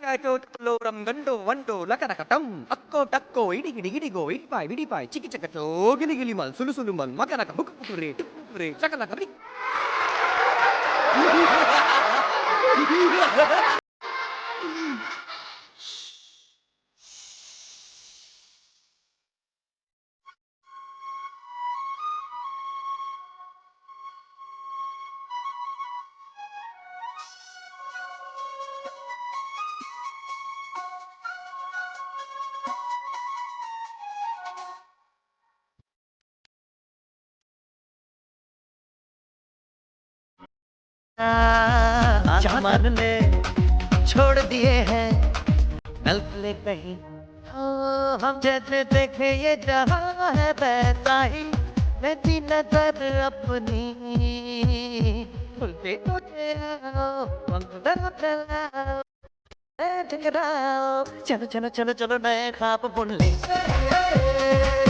Kaito loram gando wando lakanakatam akko takko idigidigidigo idipai chiki chakacho giligiliman sulusuluman makanaka bukupure pure chakanaka bik. चमन ने छोड़ दिए हैं नल खुले कहीं हम जैसे देखे ये जहाँ है वैसा ही मेरी नजर अपनी खुलते खुलते चलो चलो चलो चलो नए ख्वाब बुन ले